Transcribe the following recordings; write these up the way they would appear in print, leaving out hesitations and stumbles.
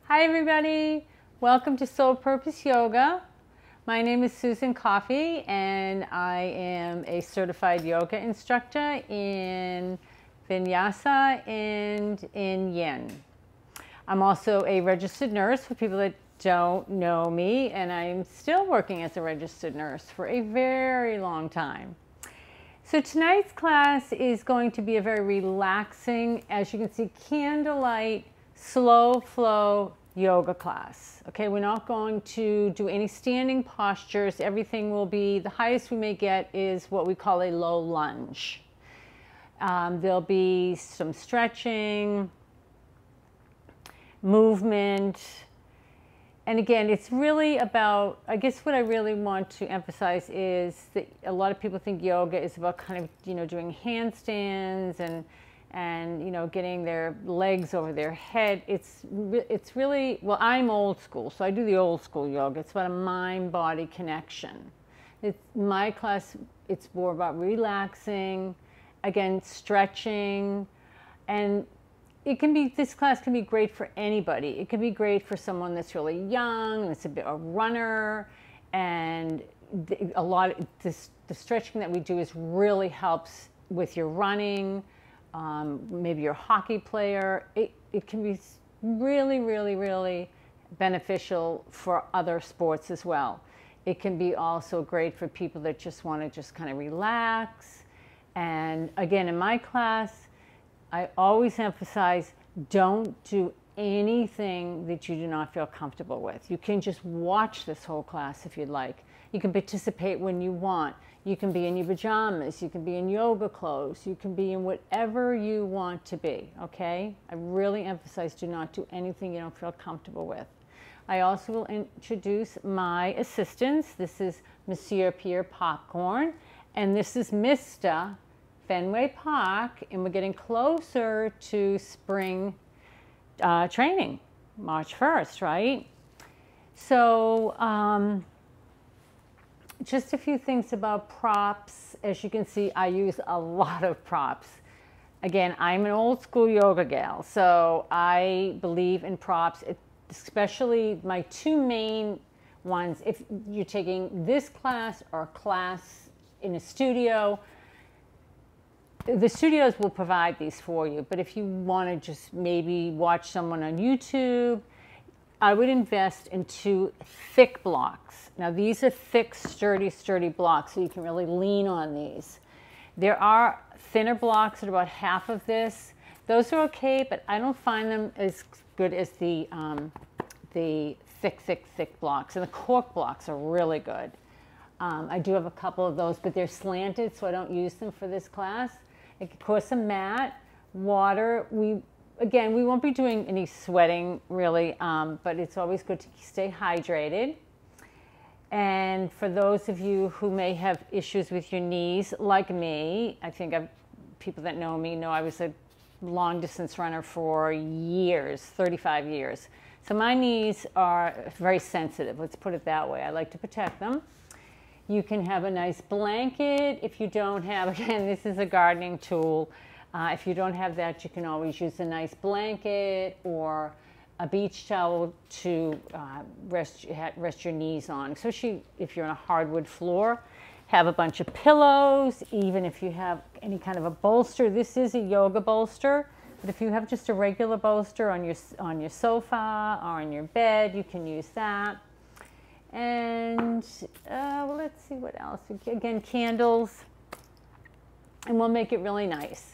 Hi everybody, welcome to Soul Purpose Yoga. My name is Susan Coffey and I am a certified yoga instructor in Vinyasa and in Yin. I'm also a registered nurse for people that don't know me, and I'm still working as a registered nurse for a very long time. So tonight's class is going to be a very relaxing, as you can see, candlelight, slow flow yoga class. Okay, we're not going to do any standing postures. Everything will be, the highest we may get is what we call a low lunge. There'll be some stretching, movement, and again, it's really about, I guess what I really want to emphasize is that a lot of people think yoga is about kind of, doing handstands and getting their legs over their head. It's really, well, I'm old school, so I do the old school yoga. It's about a mind-body connection. My class, it's more about relaxing, again, stretching, and this class can be great for anybody. It can be great for someone that's really young, that's a runner, and the stretching that we do really helps with your running, maybe you're a hockey player. It can be really, really, really beneficial for other sports as well. It can be also great for people that just want to just kind of relax. And again, in my class, I always emphasize, don't do anything that you do not feel comfortable with. You can just watch this whole class if you'd like. You can participate when you want. You can be in your pajamas. You can be in yoga clothes. You can be in whatever you want to be, okay? I really emphasize, do not do anything you don't feel comfortable with. I also will introduce my assistants. This is Monsieur Pierre Popcorn, and this is Mr. Fenway Park, and we're getting closer to spring training, March 1st, right? So just a few things about props. As you can see, I use a lot of props. Again, I'm an old school yoga gal, so I believe in props, especially my two main ones. If you're taking this class or a class in a studio, the studios will provide these for you, but if you want to just maybe watch someone on YouTube, I would invest in two thick blocks. Now these are thick, sturdy blocks, so you can really lean on these. There are thinner blocks at about half of this. Those are okay, but I don't find them as good as the thick blocks. And the cork blocks are really good. I do have a couple of those, but they're slanted, so I don't use them for this class. Of course, a mat, water. Again, we won't be doing any sweating really, but it's always good to stay hydrated. And for those of you who may have issues with your knees, like me, I think people that know me know I was a long distance runner for years, 35 years. So my knees are very sensitive, let's put it that way. I like to protect them. You can have a nice blanket. If you don't have, again, this is a gardening tool. If you don't have that, you can always use a nice blanket or a beach towel to rest your knees on, especially if you're on a hardwood floor. Have a bunch of pillows, even if you have any kind of a bolster. This is a yoga bolster, but if you have just a regular bolster on your sofa or on your bed, you can use that. And well, let's see what else. Again, candles, and we'll make it really nice.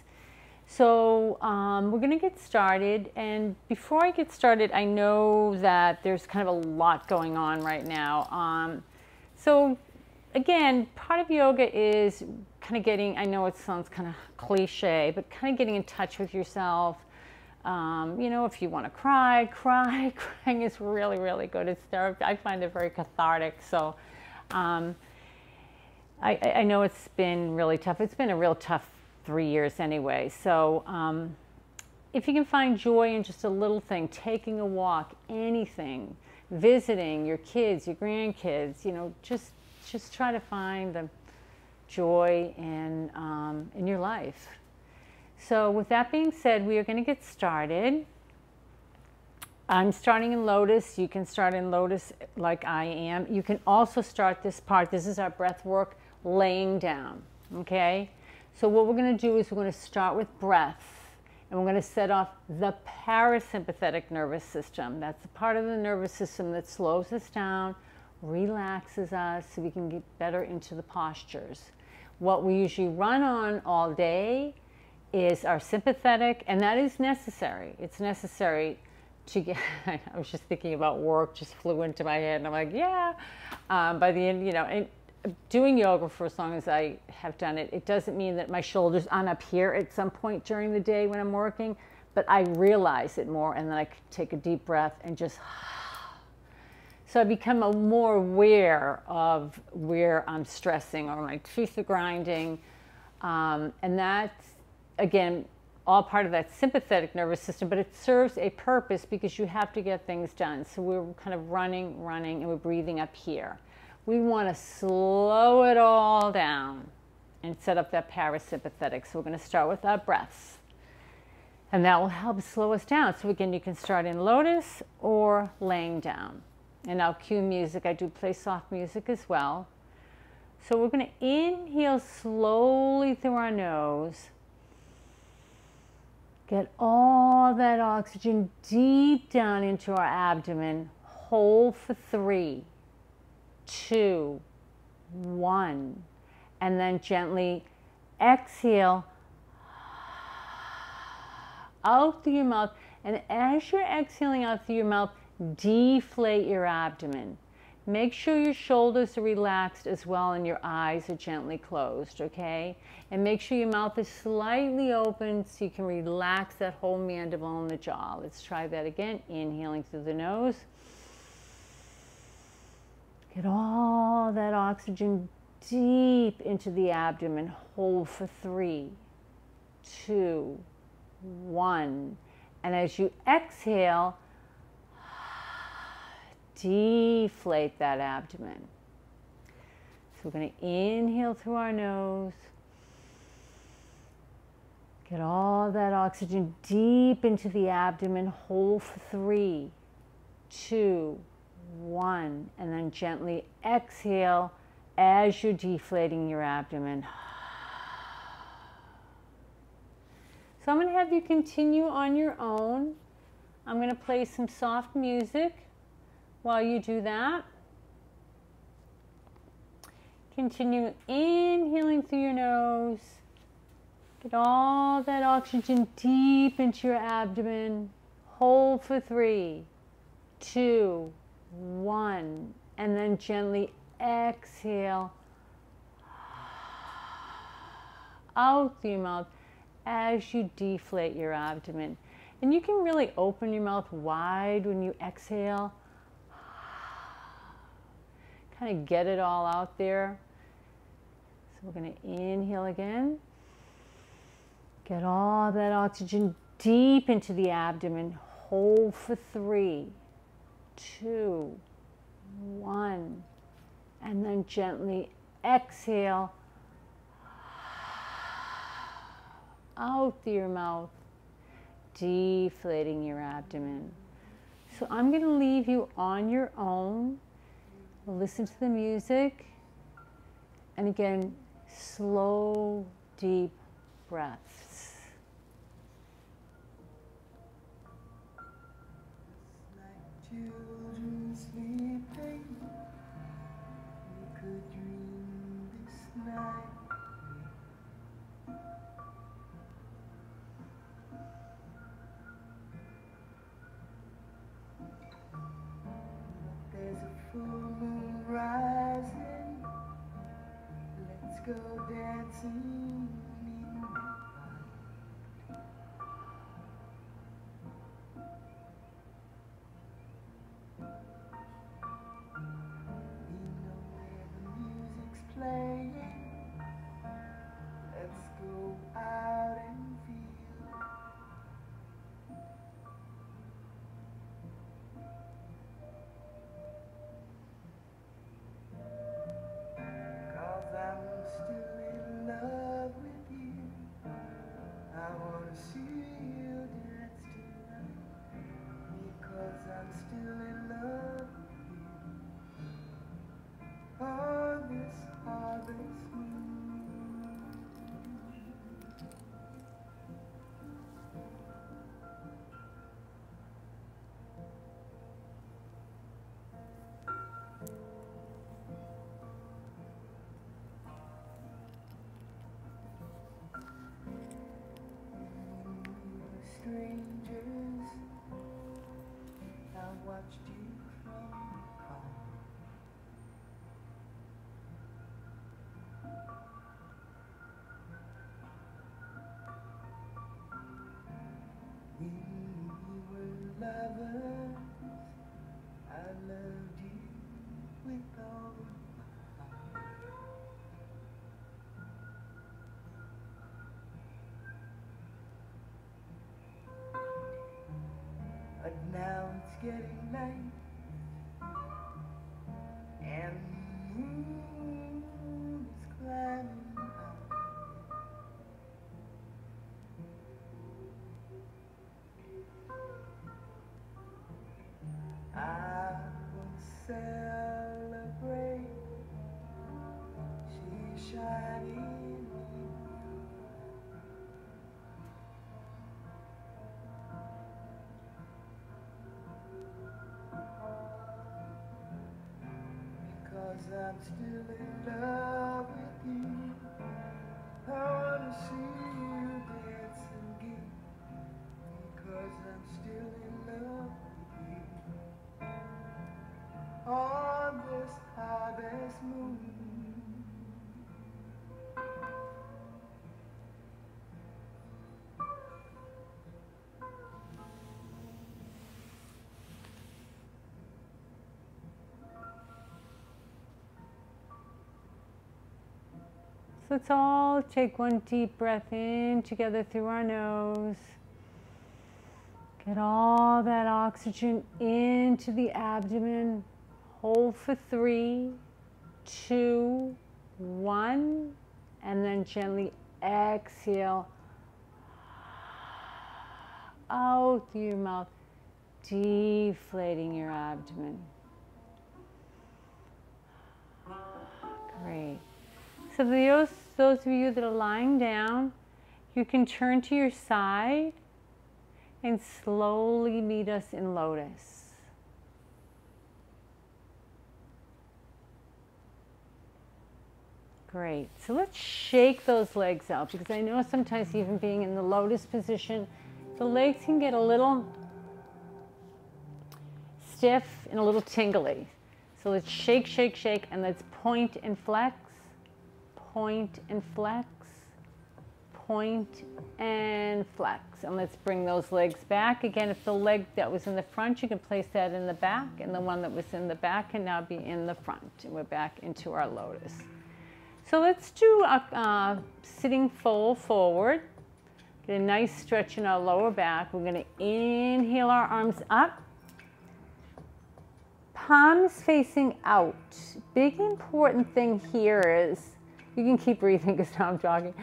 So we're going to get started, and before I get started, I know that there's kind of a lot going on right now. So again, part of yoga is kind of getting, I know it sounds kind of cliche, but kind of getting in touch with yourself. If you want to cry, crying is really, really good. It's therapy. I find it very cathartic. So I know it's been really tough. It's been a real tough 3 years anyway. So if you can find joy in just a little thing, taking a walk, anything, visiting your kids, your grandkids, just try to find the joy in your life. So with that being said, we are going to get started. I'm starting in lotus. You can start in lotus like I am. You can also start this part. This is our breath work, laying down, okay? So what we're going to do is we're going to start with breath, and we're going to set off the parasympathetic nervous system. That's the part of the nervous system that slows us down, relaxes us, so we can get better into the postures. What we usually run on all day is our sympathetic, and that is necessary. It's necessary to get, I was just thinking about work, just flew into my head, and I'm like, yeah. By the end, you know, and doing yoga for as long as I have done it, it doesn't mean that my shoulders aren't up here at some point during the day when I'm working, but I realize it more, and then I take a deep breath and just, so I become more aware of where I'm stressing or my teeth are grinding, and that's, again, all part of that sympathetic nervous system, but it serves a purpose because you have to get things done. So we're kind of running, and we're breathing up here. We want to slow it all down and set up that parasympathetic. So we're going to start with our breaths, and that will help slow us down. So again, you can start in lotus or laying down. And I'll cue music. I do play soft music as well. So we're going to inhale slowly through our nose. Get all that oxygen deep down into our abdomen. Hold for 3, 2, 1. And then gently exhale out through your mouth. And as you're exhaling out through your mouth, deflate your abdomen. Make sure your shoulders are relaxed as well and your eyes are gently closed, okay? And make sure your mouth is slightly open so you can relax that whole mandible and the jaw. Let's try that again. Inhaling through the nose. Get all that oxygen deep into the abdomen. Hold for 3, 2, 1. And as you exhale, deflate that abdomen. So we're going to inhale through our nose. Get all that oxygen deep into the abdomen. Hold for 3, 2, 1. And then gently exhale as you're deflating your abdomen. So I'm going to have you continue on your own. I'm going to play some soft music while you do that. Continue inhaling through your nose. Get all that oxygen deep into your abdomen. Hold for 3, 2, 1. And then gently exhale out through your mouth as you deflate your abdomen. And you can really open your mouth wide when you exhale. Kind of get it all out there. So we're going to inhale again. Get all that oxygen deep into the abdomen. Hold for 3, 2, 1. And then gently exhale out through your mouth, deflating your abdomen. So I'm going to leave you on your own. Listen to the music, and again, slow, deep breaths. Like children sleeping, we could dream this night. There's a full moon rising. Let's go dancing in the park. We know where the music's playing. Let's go out and feel. 'Cause I'm still in love with getting late, and the moon is climbing high. I will celebrate, she's shining because I'm still in love with you. I wanna see you dance again because I'm still in love with you. On this harvest moon, So let's all take one deep breath in together through our nose. Get all that oxygen into the abdomen. Hold for 3, 2, 1, and then gently exhale out through your mouth, deflating your abdomen. Great. So for those of you that are lying down, you can turn to your side and slowly meet us in lotus. Great. So let's shake those legs out, because I know sometimes even being in the lotus position, the legs can get a little stiff and a little tingly. So let's shake, shake, shake, and let's point and flex, point and flex, point and flex. And let's bring those legs back. Again, if the leg that was in the front, you can place that in the back, and the one that was in the back can now be in the front. And we're back into our lotus. So let's do a sitting fold forward. Get a nice stretch in our lower back. We're going to inhale our arms up. Palms facing out. Big important thing here is, you can keep breathing because now I'm talking.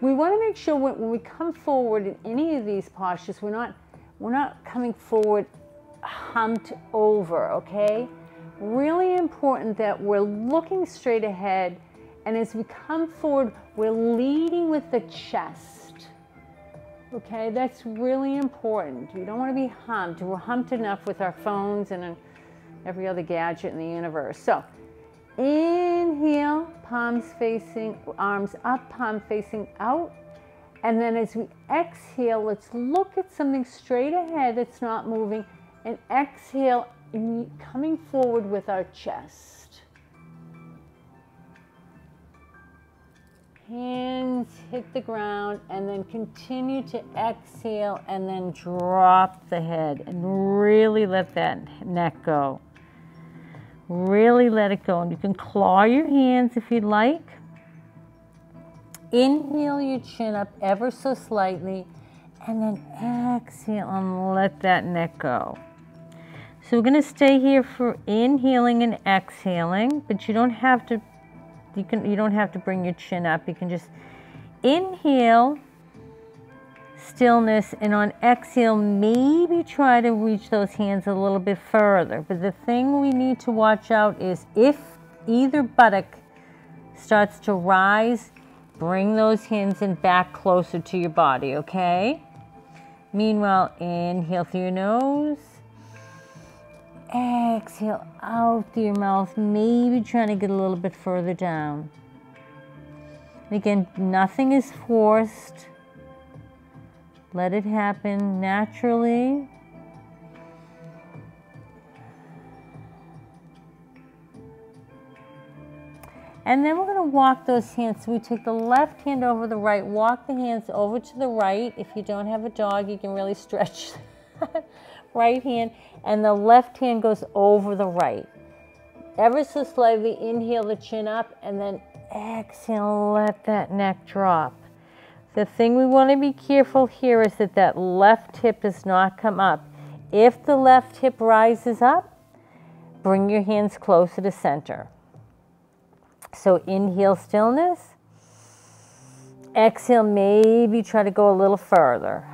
We want to make sure when we come forward in any of these postures, we're not coming forward humped over, okay? Really important that we're looking straight ahead, and as we come forward, we're leading with the chest. Okay, that's really important. We don't want to be humped. We're humped enough with our phones and every other gadget in the universe. So, inhale, palms facing, arms up, palm facing out. And then as we exhale, let's look at something straight ahead that's not moving, and exhale, coming forward with our chest. Hands hit the ground, and then continue to exhale, and then drop the head and really let that neck go. Really let it go. And you can claw your hands if you'd like. Inhale your chin up ever so slightly, and then exhale and let that neck go. So we're going to stay here for inhaling and exhaling, but you don't have to. You don't have to bring your chin up. You can just inhale, stillness, and on exhale, maybe try to reach those hands a little bit further. But the thing we need to watch out is if either buttock starts to rise, bring those hands in back closer to your body, okay? Meanwhile, inhale through your nose. Exhale out through your mouth, maybe trying to get a little bit further down. And again, nothing is forced. Let it happen naturally. And then we're going to walk those hands. So we take the left hand over the right, walk the hands over to the right. If you don't have a dog, you can really stretch that right hand, and the left hand goes over the right. Ever so slightly, inhale the chin up, and then exhale, let that neck drop. The thing we want to be careful here is that that left hip does not come up. If the left hip rises up, bring your hands closer to center. So inhale, stillness. Exhale, maybe try to go a little further.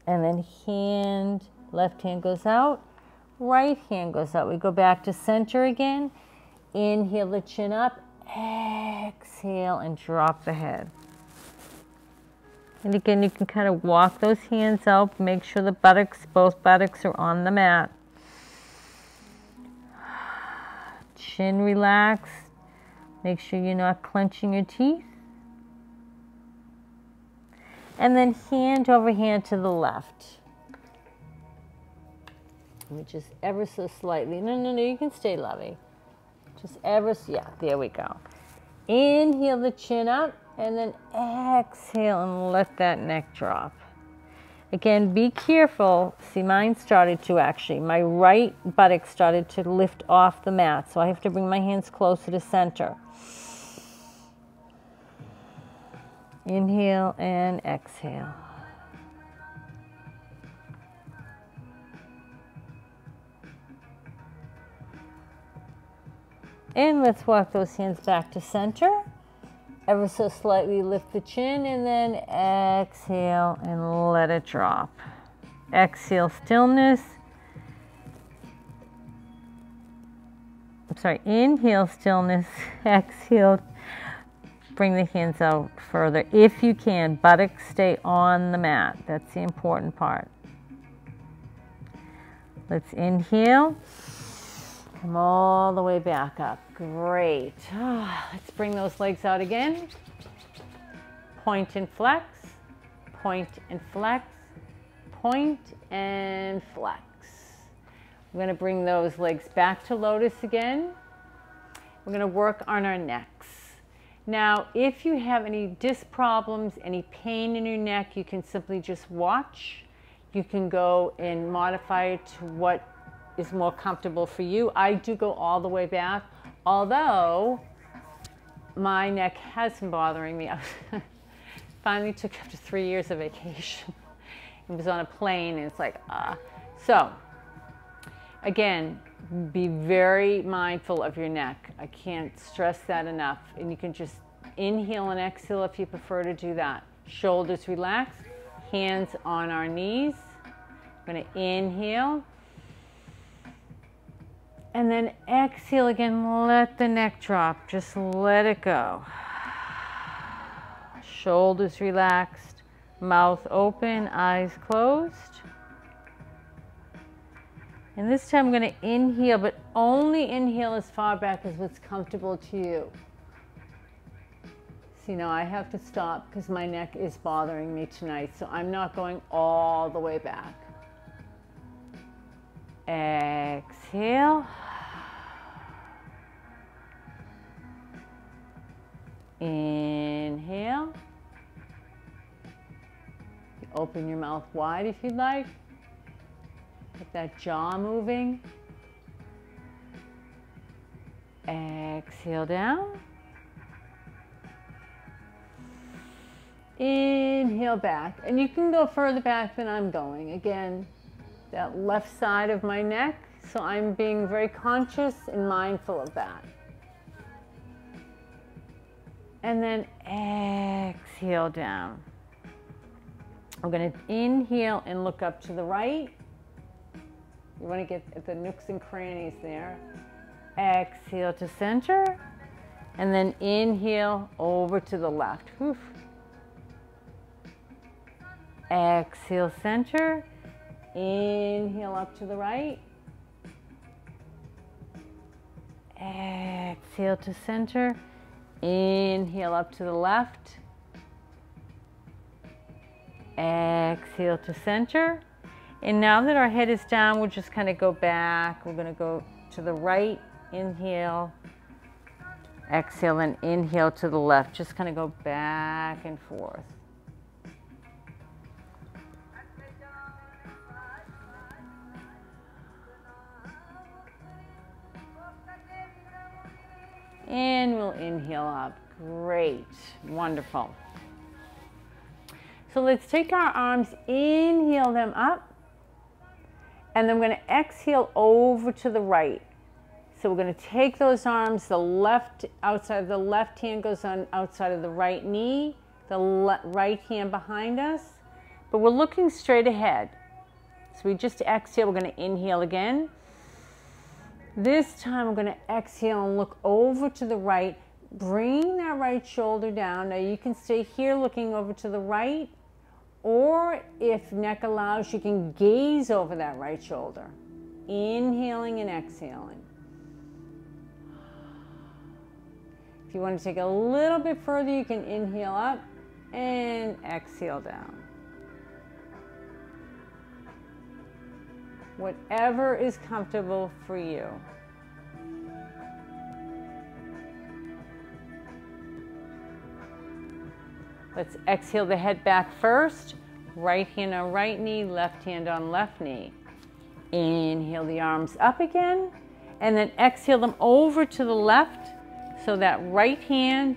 And then left hand goes out, right hand goes out. We go back to center again. Inhale the chin up, exhale and drop the head. And again, you can kind of walk those hands out, make sure the both buttocks are on the mat. Chin relaxed. Make sure you're not clenching your teeth. And then hand over hand to the left. Just ever so slightly. No, you can stay lovey. Just ever so, yeah, there we go. Inhale the chin up, and then exhale and let that neck drop. Again, be careful. See, mine started to actually, my right buttock started to lift off the mat, so I have to bring my hands closer to center. Inhale and exhale. And let's walk those hands back to center. Ever so slightly lift the chin and then exhale and let it drop. Exhale, stillness. I'm sorry, inhale, stillness. Exhale, bring the hands out further. If you can, buttocks stay on the mat. That's the important part. Let's inhale. Come all the way back up. Great. Let's bring those legs out again. Point and flex. Point and flex. Point and flex. We're going to bring those legs back to lotus again. We're going to work on our necks. Now, if you have any disc problems, any pain in your neck, you can simply just watch. You can go and modify it to what is more comfortable for you. I do go all the way back, although my neck has been bothering me. I finally took after 3 years of vacation. It was on a plane and it's like, So, again, be very mindful of your neck. I can't stress that enough. And you can just inhale and exhale if you prefer to do that. Shoulders relaxed, hands on our knees. I'm going to inhale. And then exhale again, let the neck drop. Just let it go. Shoulders relaxed, mouth open, eyes closed. And this time I'm going to inhale, but only inhale as far back as what's comfortable to you. See, now I have to stop because my neck is bothering me tonight, so I'm not going all the way back. Exhale. Inhale. Open your mouth wide if you'd like. Get that jaw moving. Exhale down. Inhale back. And you can go further back than I'm going. Again, that left side of my neck. So I'm being very conscious and mindful of that. And then exhale down. I'm going to inhale and look up to the right. You want to get at the nooks and crannies there. Exhale to center. And then inhale over to the left. Whew. Exhale, center. Inhale up to the right. Exhale to center. Inhale up to the left. Exhale to center. And now that our head is down, we'll just kind of go back. We're going to go to the right. Inhale. Exhale and inhale to the left. Just kind of go back and forth. and we'll inhale up. Great, wonderful. So let's take our arms, inhale them up, and then we're going to exhale over to the right. So we're going to take those arms, the left outside of the left hand goes on outside of the right knee, the right hand behind us, but we're looking straight ahead. So we just exhale, we're going to inhale again. This time we're going to exhale and look over to the right, bring that right shoulder down. Now you can stay here looking over to the right, or if neck allows, you can gaze over that right shoulder. Inhaling and exhaling. If you want to take a little bit further, you can inhale up and exhale down. Whatever is comfortable for you. Let's exhale the head back first. Right hand on right knee, left hand on left knee. Inhale the arms up again, and then exhale them over to the left, so that right hand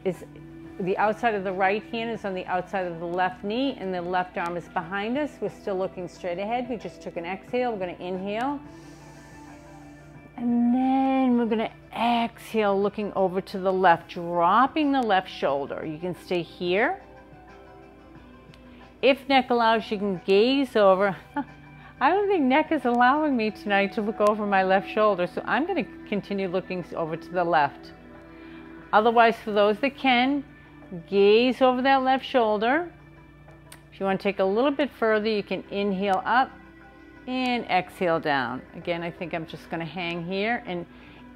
is, the outside of the right hand is on the outside of the left knee, and the left arm is behind us. We're still looking straight ahead. We just took an exhale. We're going to inhale. And then we're going to exhale, looking over to the left, dropping the left shoulder. You can stay here. If neck allows, you can gaze over. I don't think neck is allowing me tonight to look over my left shoulder, so I'm going to continue looking over to the left. Otherwise, for those that can, gaze over that left shoulder. If you want to take a little bit further, you can inhale up and exhale down. Again, I think I'm just going to hang here and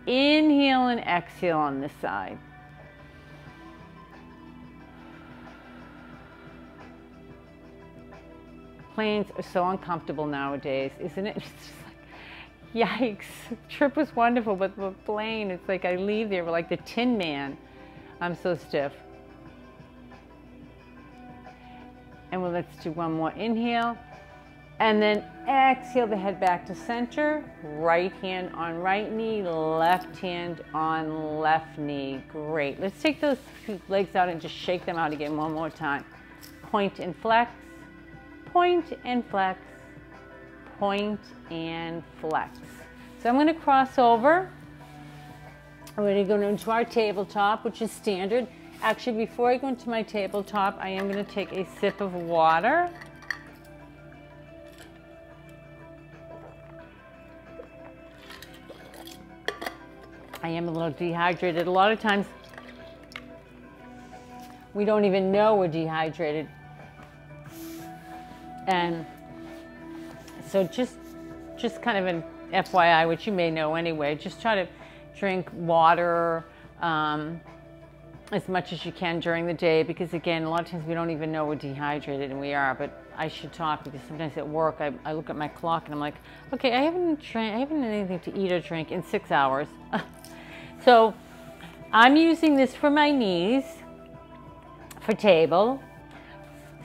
inhale and exhale on this side. Planes are so uncomfortable nowadays, isn't it? It's just like, yikes. Trip was wonderful, but the plane, it's like I leave there like the Tin Man. I'm so stiff. And well, let's do one more inhale. And then exhale the head back to center. Right hand on right knee, left hand on left knee. Great. Let's take those legs out and just shake them out again one more time. Point and flex, point and flex, point and flex. So I'm going to cross over. We're going to go into our tabletop, which is standard. Actually, before I go into my tabletop, I am going to take a sip of water. I am a little dehydrated. A lot of times, we don't even know we're dehydrated. And so just kind of an FYI, which you may know anyway, just try to drink water as much as you can during the day, because again, a lot of times we don't even know we're dehydrated, and we are. But I should talk, because sometimes at work I look at my clock and I'm like, okay, I haven't had anything to eat or drink in 6 hours. So I'm using this for my knees, for table.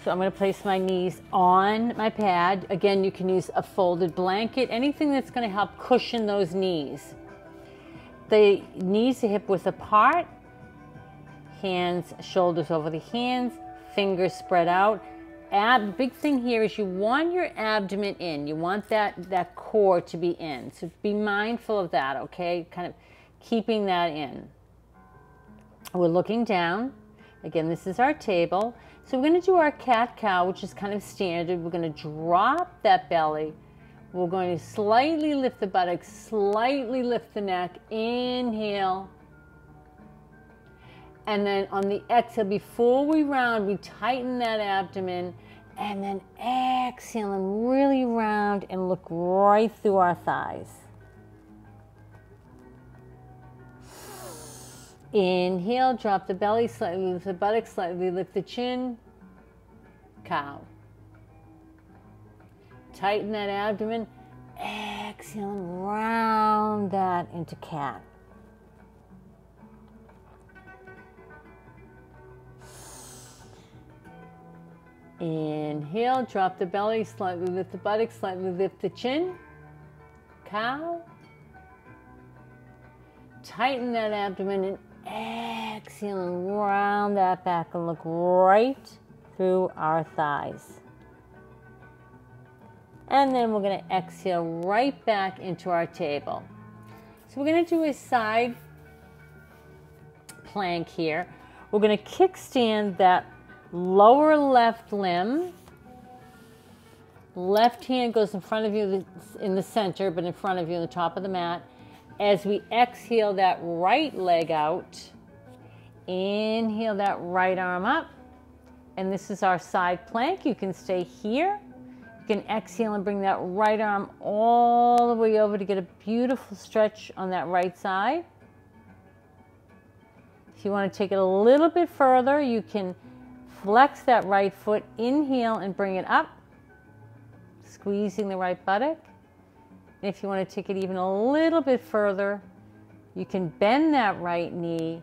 So I'm going to place my knees on my pad. Again, you can use a folded blanket, anything that's going to help cushion those knees. The knees to hip width apart, hands, shoulders over the hands, fingers spread out. Big thing here is you want your abdomen in. You want that core to be in. So be mindful of that, okay? Kind of keeping that in. We're looking down. Again, this is our table. So we're going to do our cat-cow, which is kind of standard. We're going to drop that belly. We're going to slightly lift the buttocks, slightly lift the neck. Inhale. And then on the exhale, before we round, we tighten that abdomen. And then exhale and really round and look right through our thighs. Inhale, drop the belly, slightly lift the buttocks, slightly lift the chin. Cow. Tighten that abdomen. Exhale and round that into cat. Inhale, drop the belly, slightly lift the buttocks, slightly lift the chin. Cow. tighten that abdomen and exhale and round that back and look right through our thighs. And then we're going to exhale right back into our table. So we're going to do a side plank here. We're going to kickstand that lower left limb. Left hand goes in front of you in the center, but in front of you on the top of the mat. As we exhale that right leg out, inhale that right arm up. And this is our side plank. You can stay here. You can exhale and bring that right arm all the way over to get a beautiful stretch on that right side. If you want to take it a little bit further, you can flex that right foot, inhale and bring it up, squeezing the right buttock. And if you want to take it even a little bit further, you can bend that right knee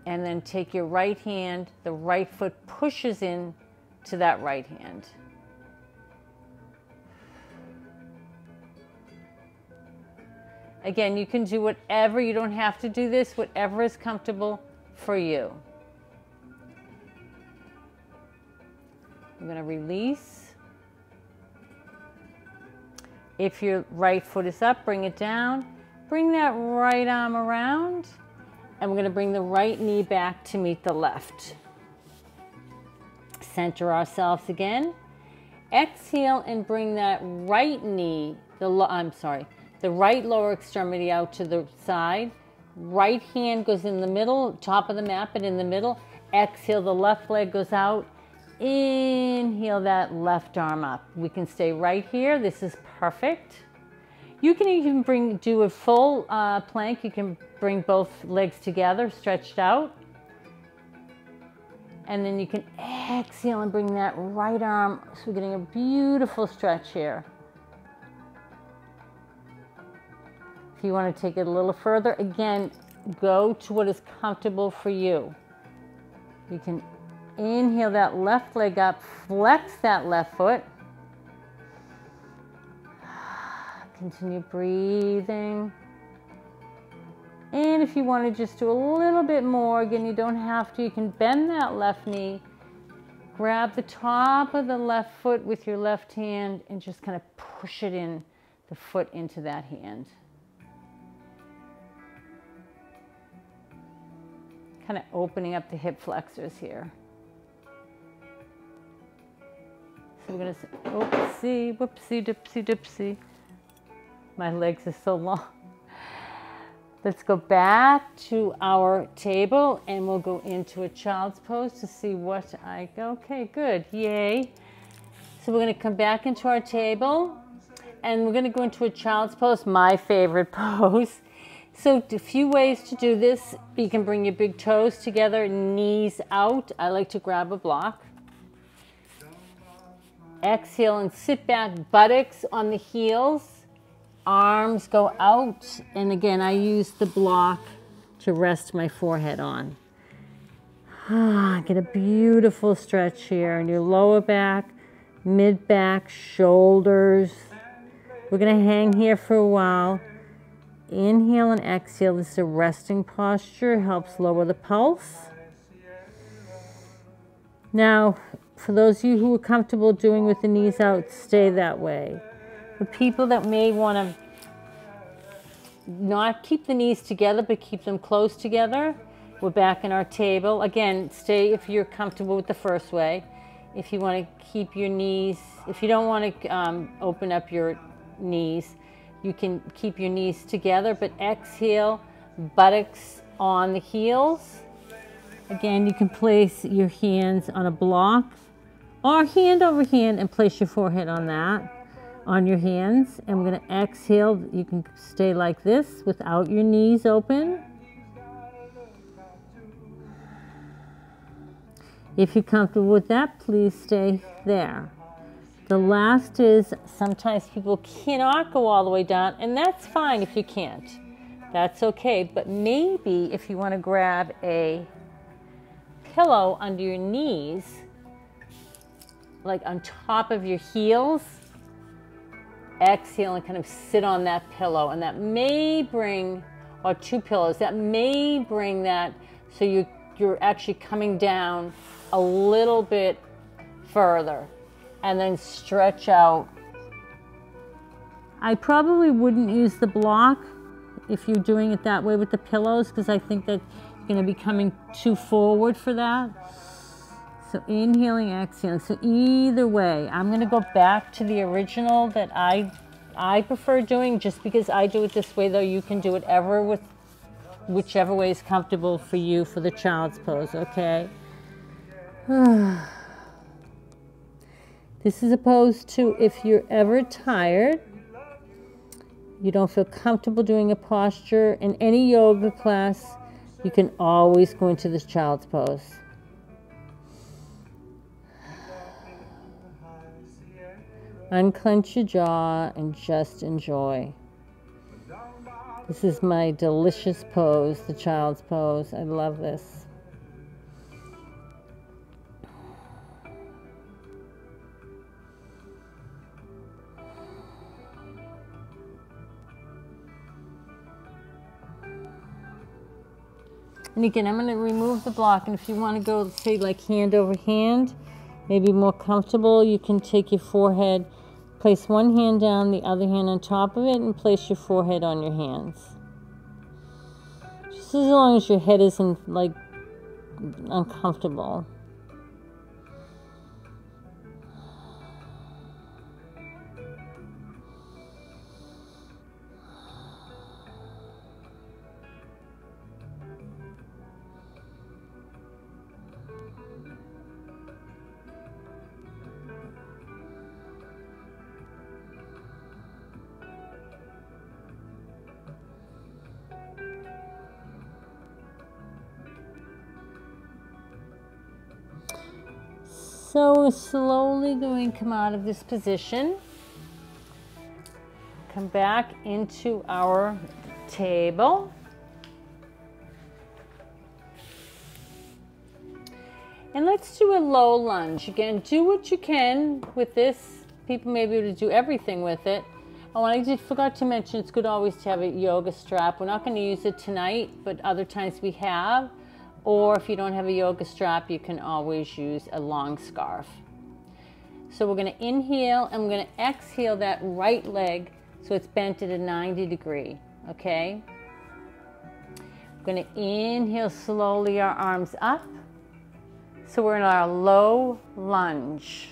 and then take your right hand, the right foot pushes in to that right hand. Again, you can do whatever, you don't have to do this, whatever is comfortable for you. I'm going to release. If your right foot is up, bring it down. Bring that right arm around. And we're going to bring the right knee back to meet the left. Center ourselves again. Exhale and bring that right knee, the right lower extremity out to the side. Right hand goes in the middle, top of the mat, but in the middle. Exhale, the left leg goes out. Inhale that left arm up. We can stay right here. This is perfect. You can even do a full plank. You can bring both legs together, stretched out. And then you can exhale and bring that right arm. So we're getting a beautiful stretch here. If you want to take it a little further, again, go to what is comfortable for you. You can inhale that left leg up, flex that left foot. Continue breathing. And if you want to just do a little bit more, again, you don't have to, you can bend that left knee, grab the top of the left foot with your left hand and just kind of push it in, the foot into that hand. Kind of opening up the hip flexors here. So we're going to say, oopsie, whoopsie, dipsy, dipsy. My legs are so long. Let's go back to our table and we'll go into a child's pose to see what okay, good, yay. So we're going to come back into our table and we're going to go into a child's pose, my favorite pose. So a few ways to do this. You can bring your big toes together, knees out. I like to grab a block. Exhale and sit back, buttocks on the heels. Arms go out, and again, I use the block to rest my forehead on. Get a beautiful stretch here in your lower back, mid back, shoulders. We're going to hang here for a while. Inhale and exhale. This is a resting posture, helps lower the pulse. Now, for those of you who are comfortable doing with the knees out, stay that way. For people that may want to not keep the knees together, but keep them close together, we're back in our table. Again, stay if you're comfortable with the first way. If you want to keep your knees, if you don't want to open up your knees, you can keep your knees together, but exhale, buttocks on the heels. Again, you can place your hands on a block or hand over hand and place your forehead on that. On your hands, and we're going to exhale. You can stay like this without your knees open. If you're comfortable with that, please stay there. The last is sometimes people cannot go all the way down, and that's fine if you can't. That's okay, but maybe if you want to grab a pillow under your knees, like on top of your heels, exhale and kind of sit on that pillow, and that may bring or 2 pillows. That may bring that so you're actually coming down a little bit further and then stretch out. I probably wouldn't use the block if you're doing it that way with the pillows, because I think that you're going to be coming too forward for that. So inhaling, exhaling. So either way, I'm going to go back to the original that I prefer doing, just because I do it this way, though you can do it ever with whichever way is comfortable for you for the child's pose, okay? This is opposed to if you're ever tired, you don't feel comfortable doing a posture in any yoga class, you can always go into this child's pose. Unclench your jaw and just enjoy. This is my delicious pose, the child's pose. I love this. And again, I'm going to remove the block, and if you want to go, say, like hand over hand, maybe more comfortable, you can take your forehead, place one hand down, the other hand on top of it, and place your forehead on your hands. Just as long as your head isn't, like, uncomfortable. So we're slowly going to come out of this position, come back into our table, and let's do a low lunge. Again, do what you can with this. People may be able to do everything with it. Oh, and I just forgot to mention, it's good always to have a yoga strap. We're not going to use it tonight, but other times we have. Or if you don't have a yoga strap, you can always use a long scarf. So we're going to inhale, and we're going to exhale that right leg so it's bent at a 90 degree, okay? We're going to inhale slowly, our arms up. So we're in our low lunge.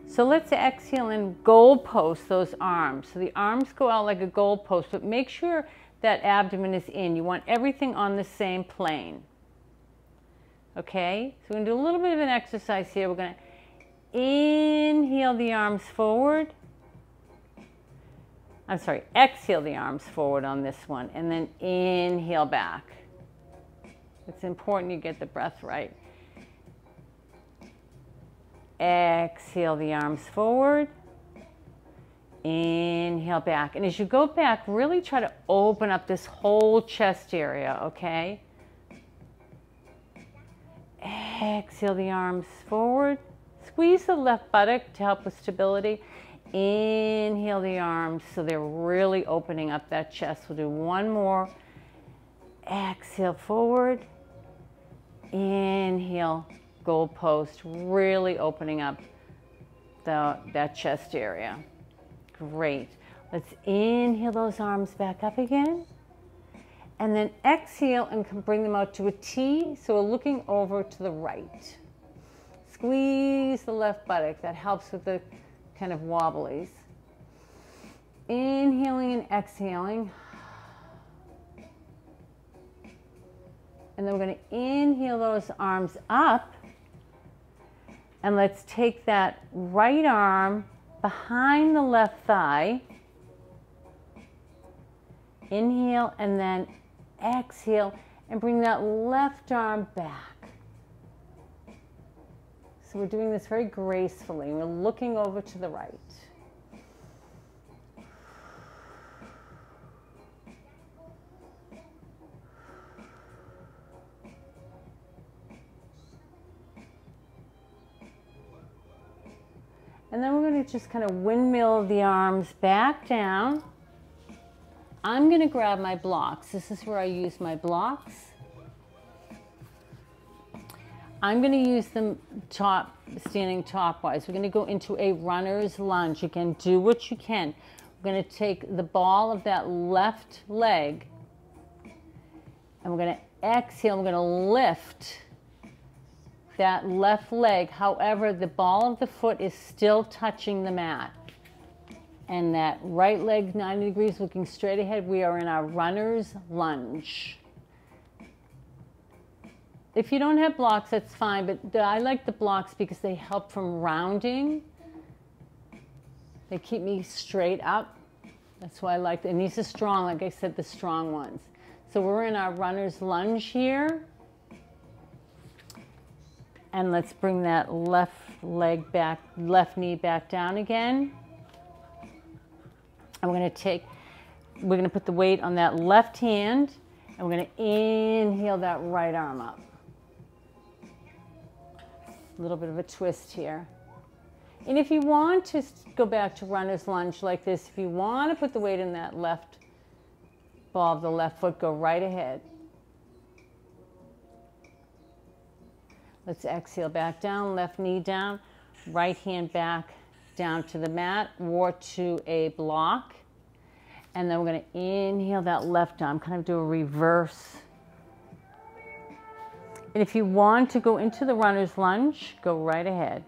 So let's exhale and goalpost those arms. So the arms go out like a goalpost, but make sure that abdomen is in. You want everything on the same plane. Okay, so we're going to do a little bit of an exercise here. We're going to inhale the arms forward. I'm sorry, exhale the arms forward on this one, and then inhale back. It's important you get the breath right. Exhale the arms forward. Inhale back. And as you go back, really try to open up this whole chest area, okay? Exhale the arms forward. Squeeze the left buttock to help with stability. Inhale the arms so they're really opening up that chest. We'll do one more. Exhale forward. Inhale, goalpost, really opening up that chest area. Great. Let's inhale those arms back up again. And then exhale and bring them out to a T, so we're looking over to the right. Squeeze the left buttock. That helps with the kind of wobblies. Inhaling and exhaling. And then we're going to inhale those arms up. And let's take that right arm behind the left thigh. Inhale and then exhale and bring that left arm back. So we're doing this very gracefully. We're looking over to the right. And then we're going to just kind of windmill the arms back down I'm going to grab my blocks. This is where I use my blocks. I'm going to use them standing top-wise. We're going to go into a runner's lunge. Again, do what you can. We're going to take the ball of that left leg, and we're going to exhale. We're going to lift that left leg. However, the ball of the foot is still touching the mat. And that right leg 90 degrees looking straight ahead. We are in our runner's lunge. If you don't have blocks, that's fine, but I like the blocks because they help from rounding. They keep me straight up. That's why I like them. And these are strong, like I said, the strong ones. So we're in our runner's lunge here. And let's bring that left leg back, left knee back down again. And we're going to put the weight on that left hand, and we're going to inhale that right arm up. A little bit of a twist here. And if you want to go back to runner's lunge like this, if you want to put the weight in that left ball of the left foot, go right ahead. Let's exhale back down, left knee down, right hand back down to the mat or to a block. And then we're going to inhale that left arm, kind of do a reverse. And if you want to go into the runner's lunge, go right ahead.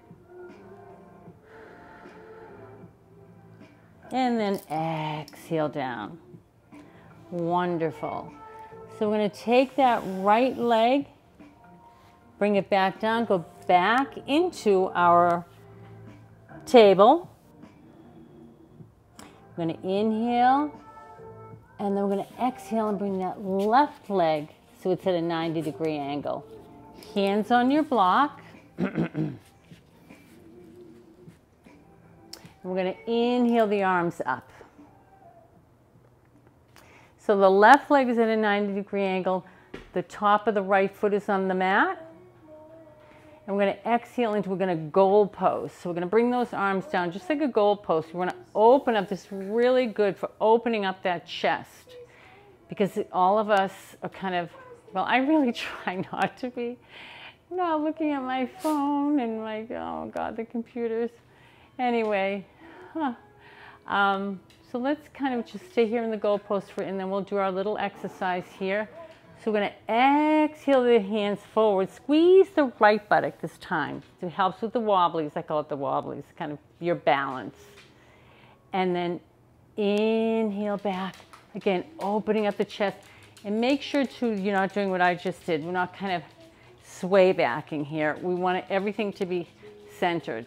And then exhale down. Wonderful. So we're going to take that right leg, bring it back down, go back into our table. We're going to inhale, and then we're going to exhale and bring that left leg so it's at a 90-degree angle. Hands on your block. We're going to inhale the arms up. So the left leg is at a 90-degree angle. The top of the right foot is on the mat. And we're going to exhale into, we're going to goal pose. So we're going to bring those arms down just like a goal pose. We're going to open up. This is really good for opening up that chest. Because all of us are kind of, well, I really try not to be. Not looking at my phone and my, oh God, the computers. Anyway, so let's kind of just stay here in the goal pose and then we'll do our little exercise here. So we're going to exhale the hands forward. Squeeze the right buttock this time. It helps with the wobblies. I call it the wobblies, kind of your balance. And then inhale back. Again, opening up the chest. And make sure you're not doing what I just did. We're not kind of sway backing here. We want everything to be centered.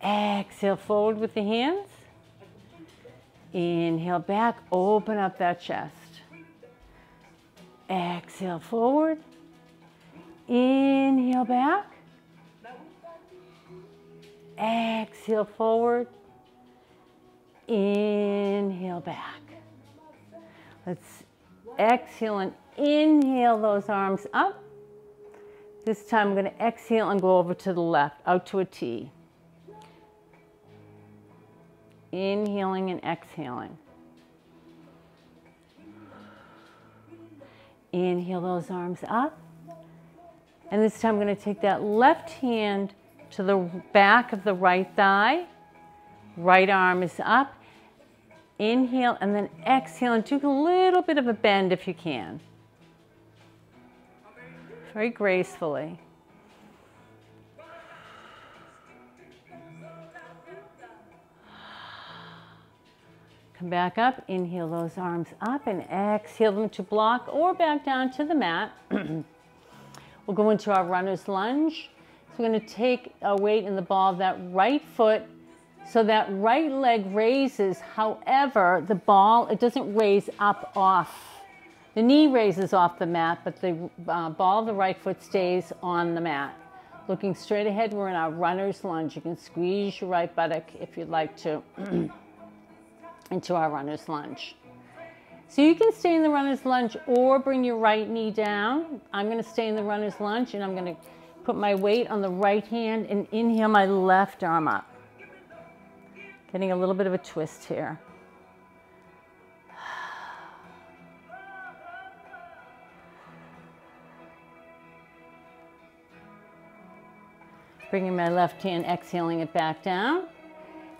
Exhale forward with the hands. Inhale back, open up that chest. Exhale forward. Inhale back. Exhale forward. Inhale back. Let's exhale and inhale those arms up. This time I'm going to exhale and go over to the left, out to a T. Inhaling and exhaling. Inhale those arms up. And this time I'm going to take that left hand to the back of the right thigh. Right arm is up. Inhale and then exhale and do a little bit of a bend if you can. Very gracefully. Come back up, inhale those arms up and exhale them to block or back down to the mat. We'll go into our runner's lunge. So we're going to take our weight in the ball of that right foot so that right leg raises. However, the ball, it doesn't raise up off. The knee raises off the mat, but the ball of the right foot stays on the mat. Looking straight ahead, we're in our runner's lunge. You can squeeze your right buttock if you'd like to into our runner's lunge. So you can stay in the runner's lunge or bring your right knee down. I'm going to stay in the runner's lunge and I'm going to put my weight on the right hand and inhale my left arm up. Getting a little bit of a twist here. Bringing my left hand, exhaling it back down.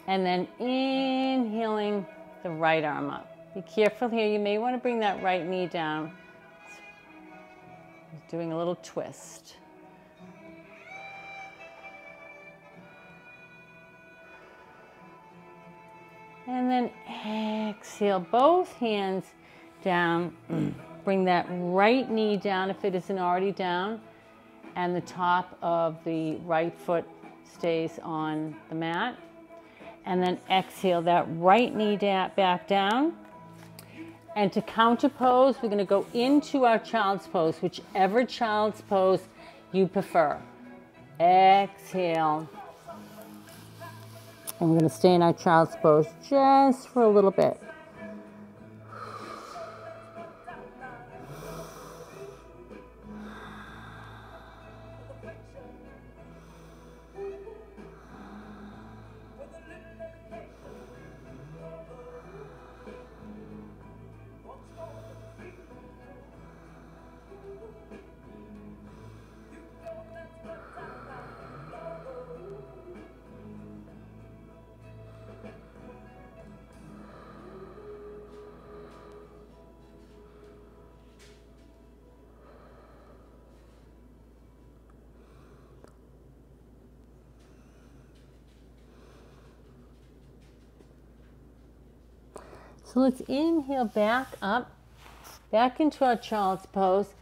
And then inhaling the right arm up. Be careful here. You may want to bring that right knee down. Doing a little twist. And then exhale both hands down. Bring that right knee down if it isn't already down. And the top of the right foot stays on the mat. And then exhale that right knee back down. And to counter pose, we're going to go into our child's pose, whichever child's pose you prefer. Exhale. And we're going to stay in our child's pose just for a little bit. So let's inhale back up, back into our child's pose.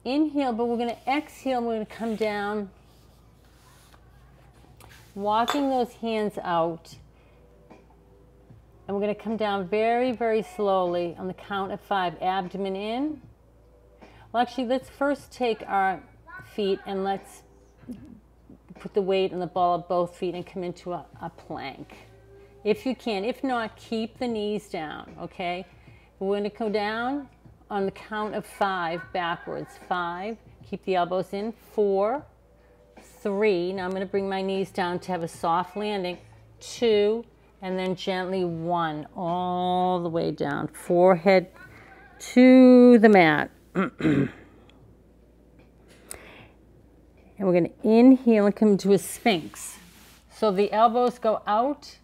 Inhale, but we're going to exhale, we're going to come down, walking those hands out. And we're going to come down very, very slowly on the count of 5, abdomen in. Well, actually, let's first take our feet and let's put the weight on the ball of both feet and come into a plank. If you can. If not, keep the knees down, okay? We're going to go down on the count of 5 backwards. 5, keep the elbows in. 4, 3, now I'm going to bring my knees down to have a soft landing. 2, and then gently 1, all the way down. Forehead to the mat. And we're going to inhale and come to a sphinx. So the elbows go out,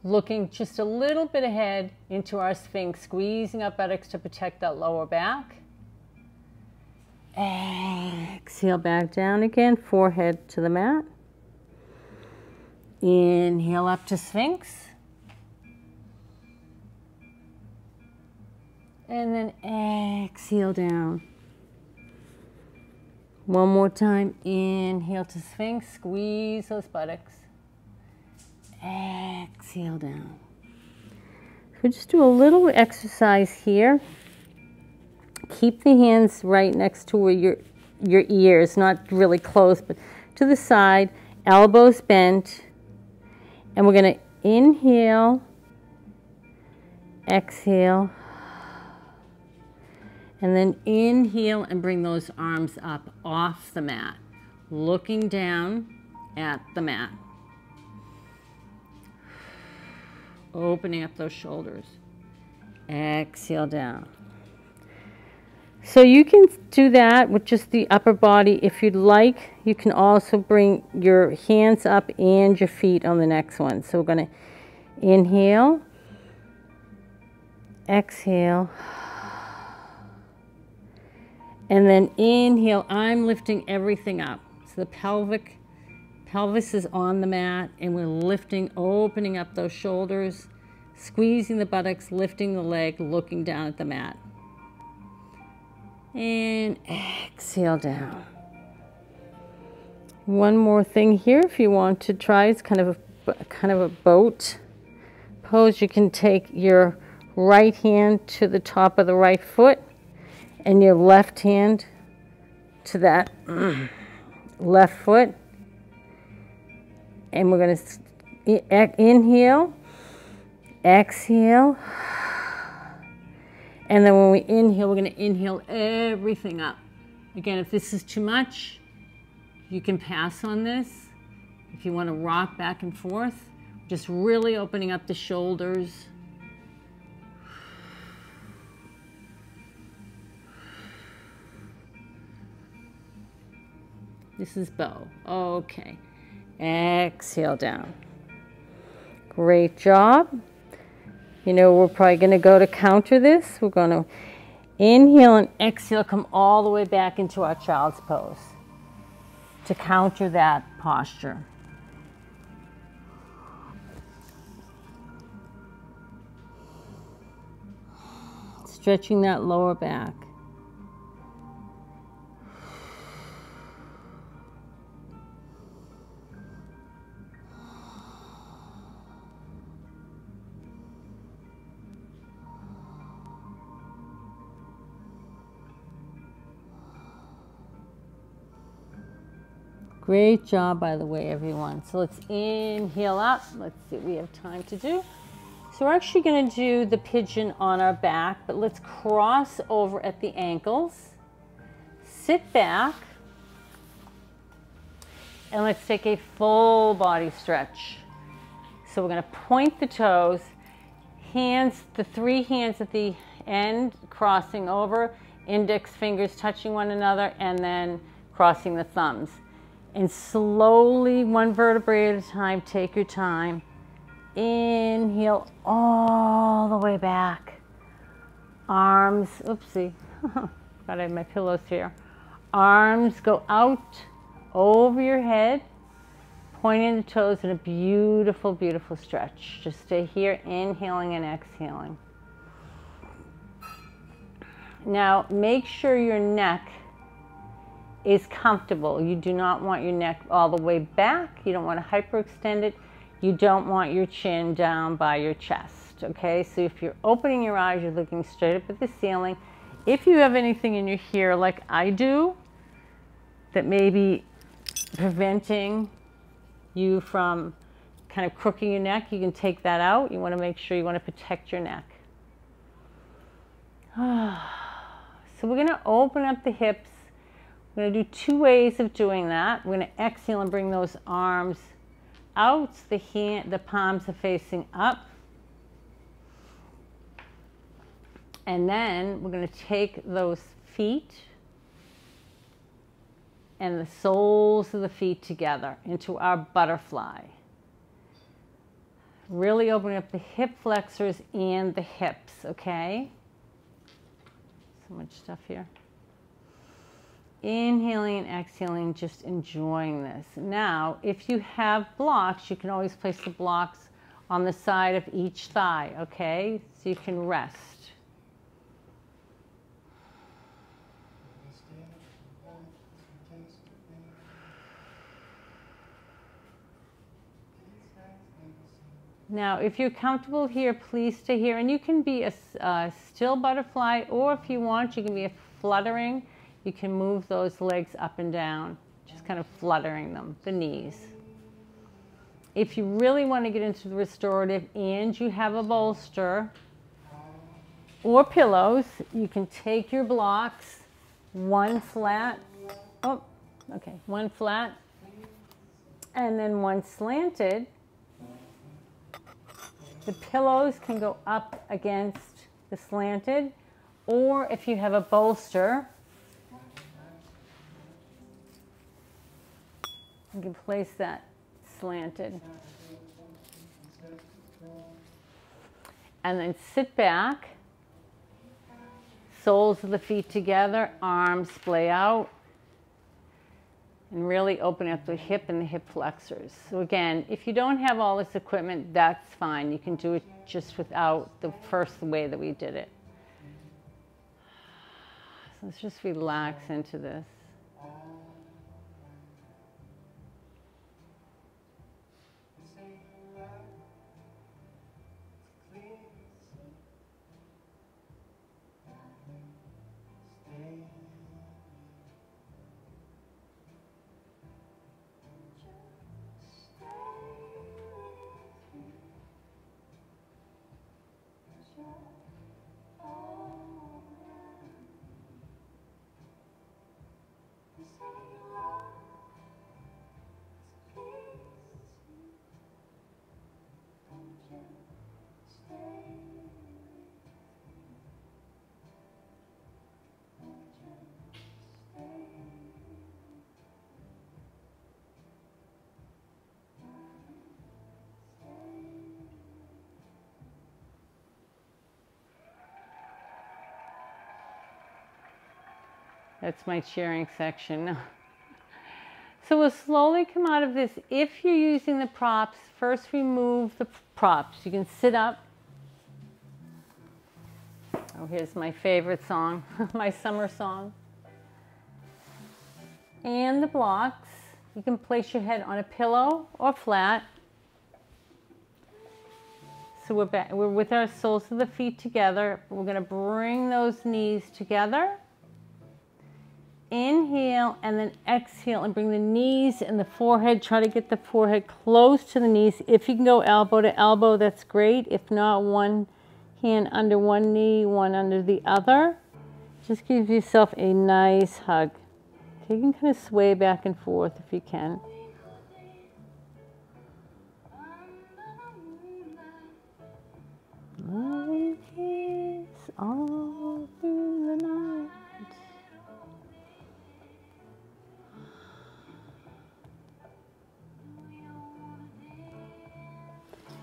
looking just a little bit ahead into our sphinx, squeezing our buttocks to protect that lower back. Exhale back down again, forehead to the mat. Inhale up to sphinx. And then exhale down. One more time, inhale to sphinx, squeeze those buttocks. Exhale down. So just do a little exercise here. Keep the hands right next to where your ears, not really close, but to the side, elbows bent. And we're going to inhale, exhale, and then inhale and bring those arms up off the mat, looking down at the mat. Opening up those shoulders. Exhale down. So you can do that with just the upper body. If you'd like, you can also bring your hands up and your feet on the next one. So we're going to inhale, exhale, and then inhale. I'm lifting everything up. So the pelvis is on the mat, and we're lifting, opening up those shoulders, squeezing the buttocks, lifting the leg, looking down at the mat. And exhale down. One more thing here if you want to try. It's kind of a boat pose. You can take your right hand to the top of the right foot and your left hand to that left foot. And we're going to inhale, exhale, and then when we inhale, we're going to inhale everything up. Again, if this is too much, you can pass on this. If you want to rock back and forth, just really opening up the shoulders. This is bow. Okay. Exhale down. Great job. You know, we're probably going to go to counter this. We're going to inhale and exhale, come all the way back into our child's pose to counter that posture. Stretching that lower back. Great job, by the way, everyone. So let's inhale up. Let's see what we have time to do. So we're actually going to do the pigeon on our back, but let's cross over at the ankles. Sit back. And let's take a full body stretch. So we're going to point the toes, hands, the 3 hands at the end, crossing over, index fingers touching one another, and then crossing the thumbs. And slowly, 1 vertebrae at a time, take your time. Inhale all the way back. Arms, oopsie, gotta have my pillows here. Arms go out over your head, pointing the toes in a beautiful, beautiful stretch. Just stay here, inhaling and exhaling. Now, make sure your neck is comfortable. You do not want your neck all the way back. You don't want to hyperextend it. You don't want your chin down by your chest, okay? So if you're opening your eyes, you're looking straight up at the ceiling. If you have anything in your hair like I do that may be preventing you from kind of crooking your neck, you can take that out. You want to make sure you want to protect your neck. So we're going to open up the hips. We're going to do 2 ways of doing that. We're going to exhale and bring those arms out. The palms are facing up. And then we're going to take those feet and the soles of the feet together into our butterfly. Really opening up the hip flexors and the hips, okay? So much stuff here. Inhaling and exhaling, just enjoying this. Now, if you have blocks, you can always place the blocks on the side of each thigh, okay? So you can rest. Now, if you're comfortable here, please stay here. And you can be a still butterfly, or if you want, you can be a fluttering. You can move those legs up and down, just kind of fluttering them, the knees. If you really want to get into the restorative and you have a bolster or pillows, you can take your blocks, 1 flat, one flat, and then 1 slanted. The pillows can go up against the slanted, or if you have a bolster, you can place that slanted. And then sit back, soles of the feet together, arms splay out, and really open up the hip and the hip flexors. So again, if you don't have all this equipment, that's fine. You can do it just without the first way that we did it. So let's just relax into this. That's my cheering section. So we'll slowly come out of this. If you're using the props, first remove the props. You can sit up. Oh, here's my favorite song, my summer song. And the blocks. You can place your head on a pillow or flat. So we're back. We're with our soles of the feet together. We're going to bring those knees together. Inhale and then exhale and bring the knees and the forehead. Try to get the forehead close to the knees. If you can go elbow to elbow, that's great. If not, one hand under one knee, one under the other. Just give yourself a nice hug. Okay, you can kind of sway back and forth if you can. Loving kiss all through the night.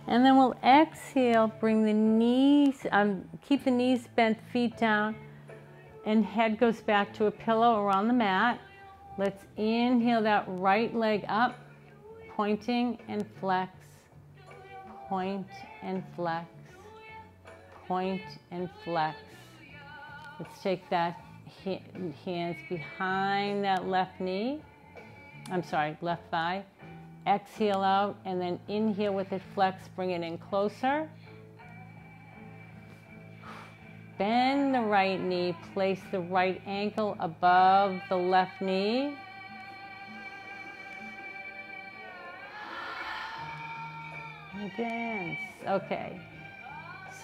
And then we'll exhale, bring the knees, keep the knees bent, feet down, and head goes back to a pillow around the mat. Let's inhale that right leg up, pointing and flex, point and flex, point and flex. Let's take that hands behind that left knee, left thigh. Exhale out and then inhale with it, flex, bring it in closer. Bend the right knee, place the right ankle above the left knee. Dance. Okay.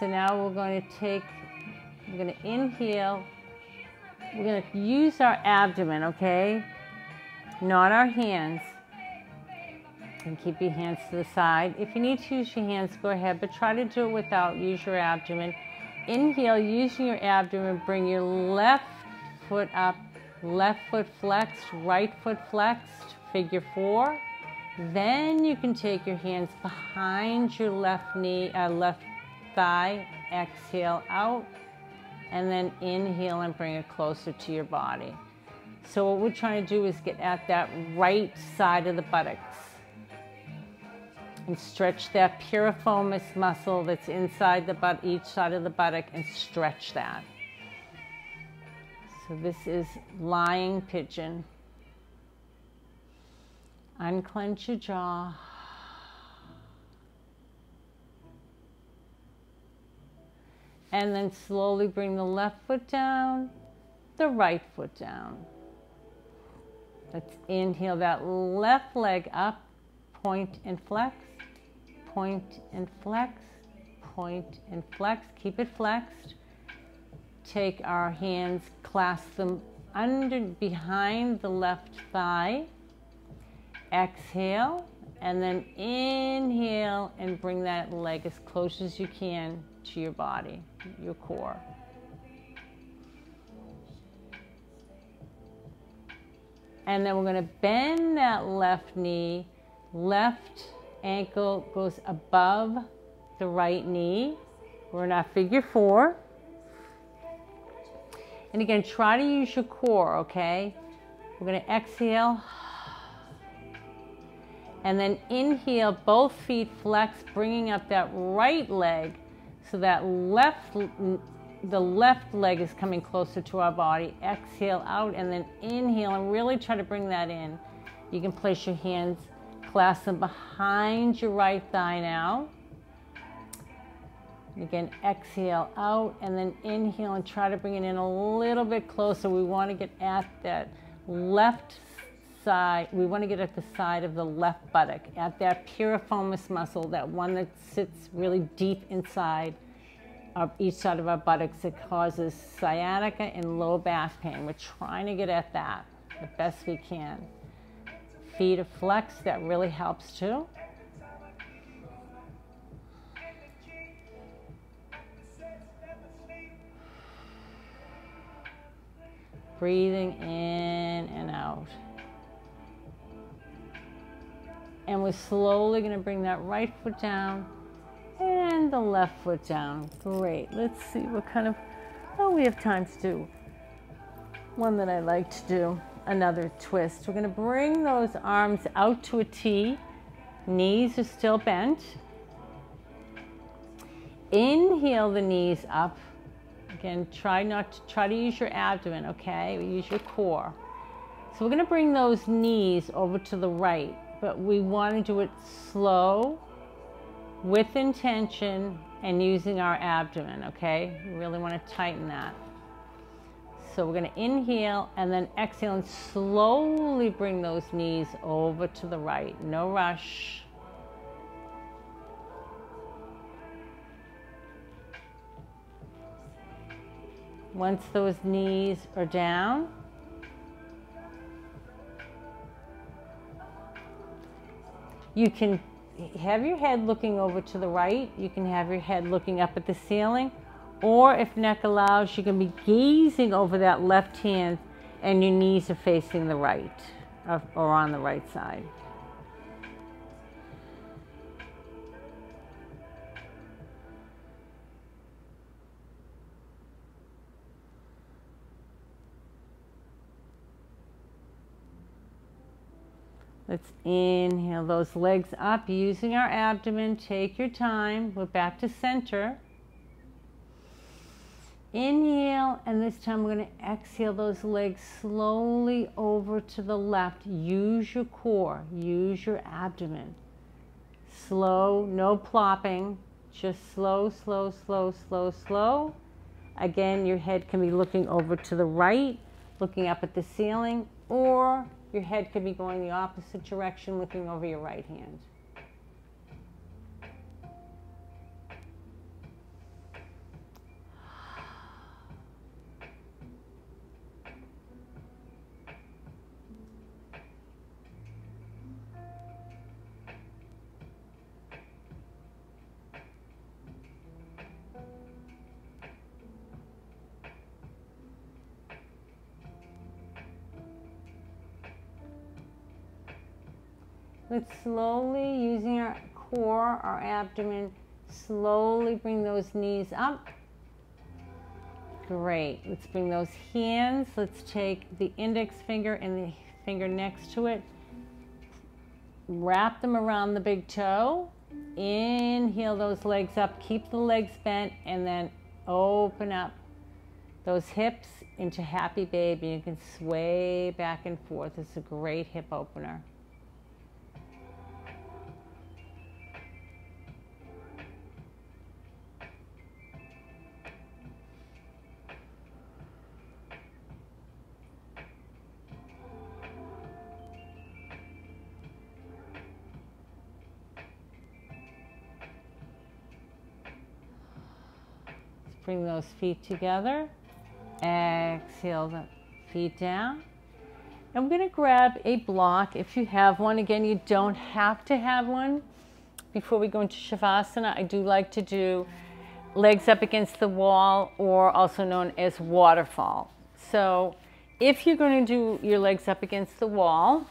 So now we're going to inhale. We're going to use our abdomen, okay? Not our hands. And keep your hands to the side. If you need to use your hands, go ahead, but try to do it without. Use your abdomen. Inhale, using your abdomen, bring your left foot up, left foot flexed, right foot flexed, figure 4. Then you can take your hands behind your left knee, left thigh, exhale out, and then inhale and bring it closer to your body. So what we're trying to do is get at that right side of the buttocks. And stretch that piriformis muscle that's inside the butt, each side of the buttock, and stretch that. So this is lying pigeon. Unclench your jaw. And then slowly bring the left foot down, the right foot down. Let's inhale that left leg up, point and flex. Point and flex, point and flex. Keep it flexed. Take our hands, clasp them behind the left thigh. Exhale, and then inhale and bring that leg as close as you can to your body, your core. And then we're going to bend that left knee, left ankle goes above the right knee. We're in our figure 4. And again, try to use your core, okay? We're going to exhale. And then inhale, both feet flex, bringing up that right leg so that the left leg is coming closer to our body. Exhale out and then inhale and really try to bring that in. You can place your hands, clasp them behind your right thigh now. And again, exhale out and then inhale and try to bring it in a little bit closer. We want to get at that left side. We want to get at the side of the left buttock, at that piriformis muscle, that one that sits really deep inside of each side of our buttocks that causes sciatica and low back pain. We're trying to get at that the best we can. Feet are flexed, that really helps too. Breathing in and out. And we're slowly going to bring that right foot down and the left foot down. Great. Let's see what kind of, oh, we have time to do one that I like to do, another twist. We're going to bring those arms out to a T. Knees are still bent. Inhale the knees up. Again, try to use your abdomen, okay? Use your core. So we're going to bring those knees over to the right, but we want to do it slow, with intention, and using our abdomen, okay? We really want to tighten that. So we're going to inhale and then exhale and slowly bring those knees over to the right. No rush. Once those knees are down, you can have your head looking over to the right. You can have your head looking up at the ceiling. Or if neck allows, you can be gazing over that left hand and your knees are facing the right or on the right side. Let's inhale those legs up using our abdomen. Take your time. We're back to center. Inhale, and this time we're going to exhale those legs slowly over to the left. Use your core, use your abdomen. Slow, no plopping, just slow, slow, slow, slow, slow. Again, your head can be looking over to the right, looking up at the ceiling, or your head could be going the opposite direction, looking over your right hand. Let's slowly, using our core, our abdomen, slowly bring those knees up. Great. Let's bring those hands. Let's take the index finger and the finger next to it. Wrap them around the big toe. Inhale those legs up. Keep the legs bent and then open up those hips into happy baby. You can sway back and forth. It's a great hip opener. Bring those feet together. Exhale the feet down. I'm going to grab a block if you have one. Again, you don't have to have one. Before we go into Shavasana, I do like to do legs up against the wall, or also known as waterfall. So if you're going to do your legs up against the wall,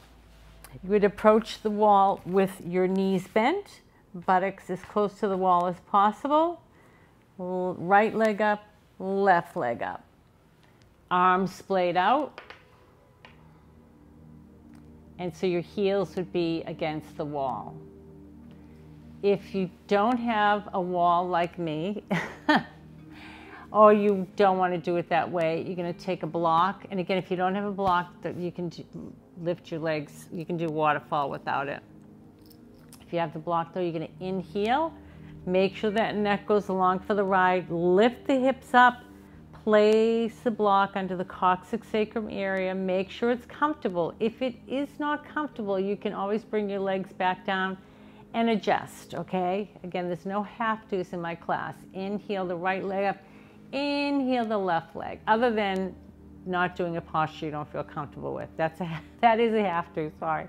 you would approach the wall with your knees bent, buttocks as close to the wall as possible. Right leg up, left leg up. Arms splayed out. And so your heels would be against the wall. If you don't have a wall like me, or you don't want to do it that way, you're going to take a block. And again, if you don't have a block, you can lift your legs. You can do waterfall without it. If you have the block, though, you're going to inhale. Make sure that neck goes along for the ride. Lift the hips up. Place the block under the coccyx sacrum area. Make sure it's comfortable. If it is not comfortable, you can always bring your legs back down and adjust, okay? Again, there's no have-tos in my class. Inhale the right leg up. Inhale the left leg. Other than not doing a posture you don't feel comfortable with. That is a have-to, sorry.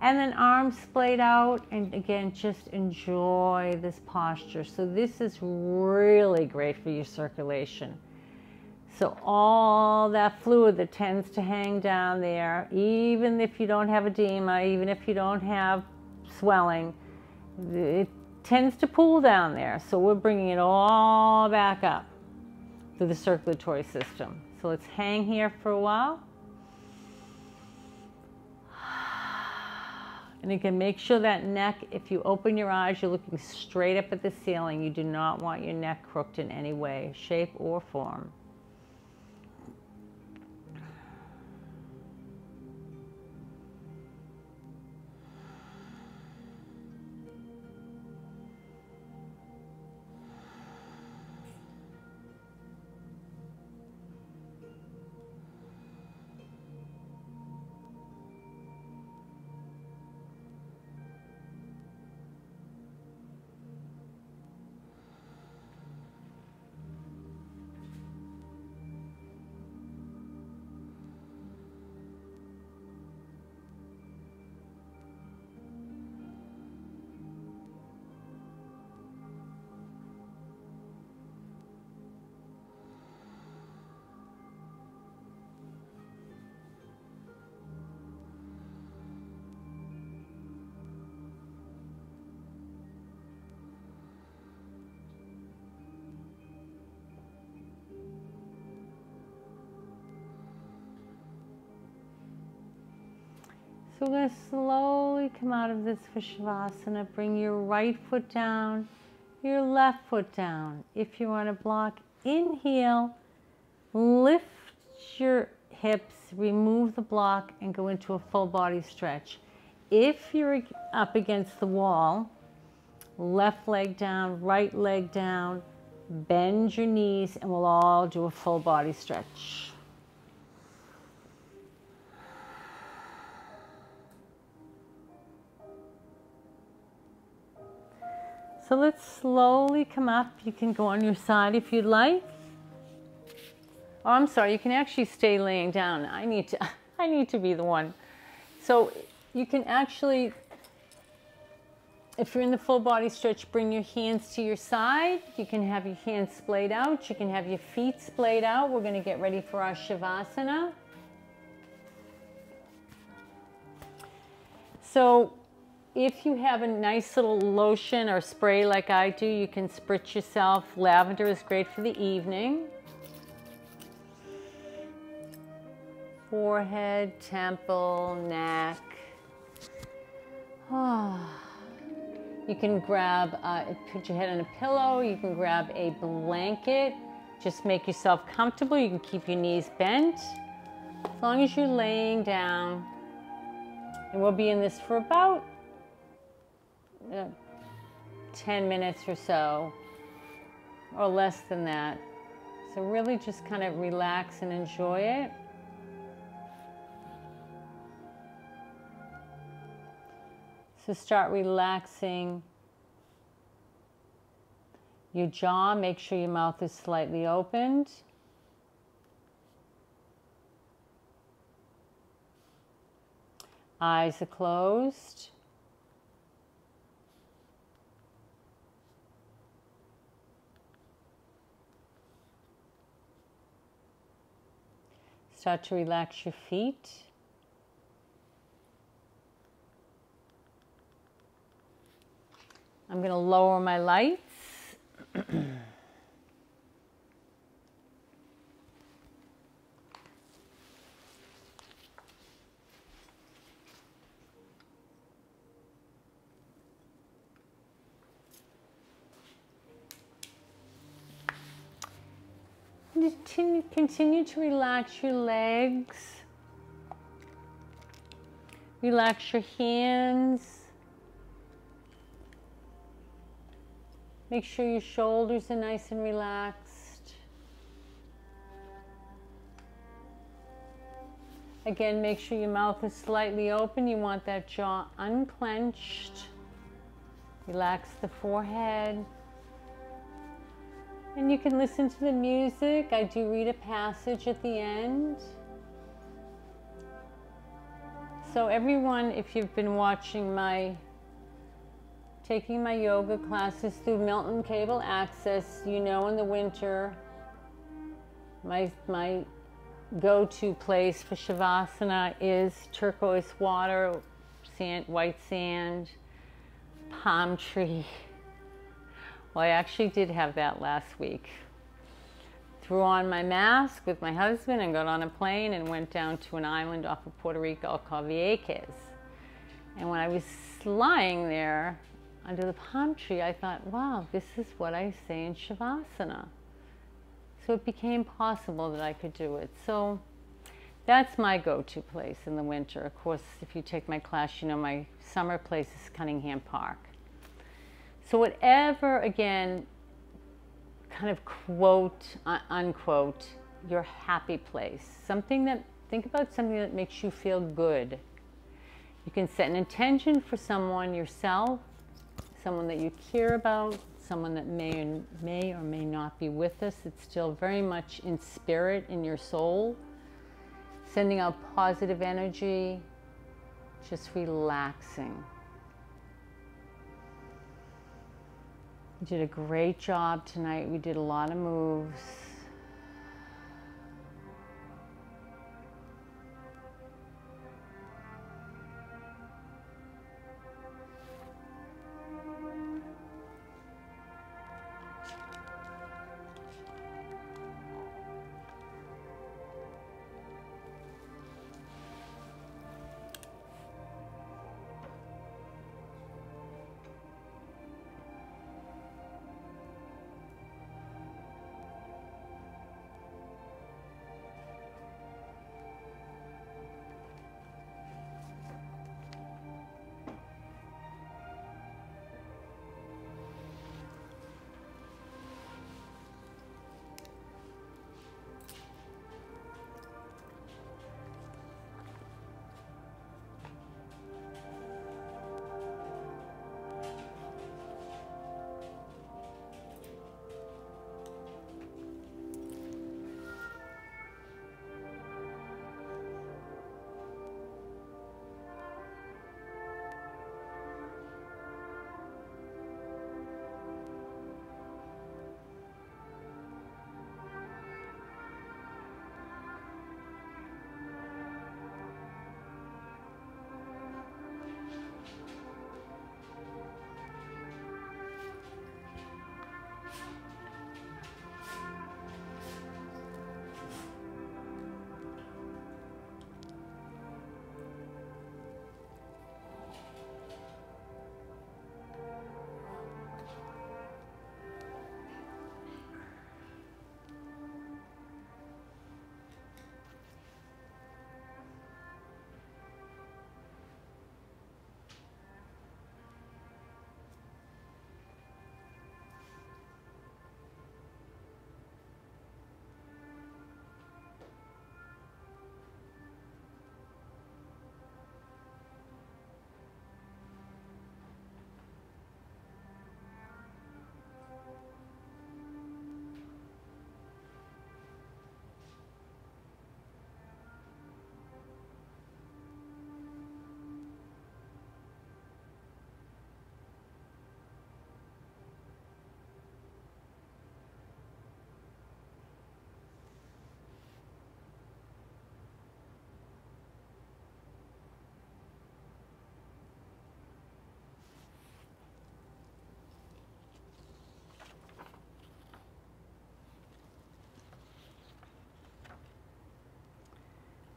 And then arms splayed out, and again, just enjoy this posture. So this is really great for your circulation. So all that fluid that tends to hang down there, even if you don't have edema, even if you don't have swelling, it tends to pool down there. So we're bringing it all back up through the circulatory system. So let's hang here for a while. And you can make sure that neck, if you open your eyes, you're looking straight up at the ceiling. You do not want your neck crooked in any way, shape, or form. So we're going to slowly come out of this for Shavasana. Bring your right foot down, your left foot down. If you're on a block, inhale, lift your hips, remove the block, and go into a full body stretch. If you're up against the wall, left leg down, right leg down, bend your knees, and we'll all do a full body stretch. So let's slowly come up. You can go on your side if you'd like. Oh, I'm sorry, you can actually stay laying down. I need to be the one. So you can actually, if you're in the full body stretch, bring your hands to your side. You can have your hands splayed out. You can have your feet splayed out. We're going to get ready for our Shavasana. So if you have a nice little lotion or spray like I do, you can spritz yourself. Lavender is great for the evening. Forehead, temple, neck. You can grab, put your head on a pillow. You can grab a blanket. Just make yourself comfortable. You can keep your knees bent as long as you're laying down. And we'll be in this for about 10 minutes or so, or less than that. So really just kind of relax and enjoy it. So start relaxing your jaw. Make sure your mouth is slightly opened. Eyes are closed. Start to relax your feet. I'm going to lower my lights. Continue to relax your legs. Relax your hands. Make sure your shoulders are nice and relaxed. Again, make sure your mouth is slightly open. You want that jaw unclenched. Relax the forehead. And you can listen to the music. I do read a passage at the end. So everyone, if you've been watching taking my yoga classes through Milton Cable Access, you know in the winter, my go-to place for Shavasana is turquoise water, sand, white sand, palm tree. Well, I actually did have that last week. threw on my mask with my husband and got on a plane and went down to an island off of Puerto Rico called Vieques. And when I was lying there under the palm tree, I thought, wow, this is what I say in Shavasana. So it became possible that I could do it. So that's my go-to place in the winter. Of course, if you take my class, you know my summer place is Cunningham Park. So whatever, again, kind of quote, unquote, your happy place. Think about something that makes you feel good. You can set an intention for someone, yourself, someone that you care about, someone that may or may not be with us. It's still very much in spirit, in your soul. Sending out positive energy, just relaxing. You did a great job tonight. We did a lot of moves.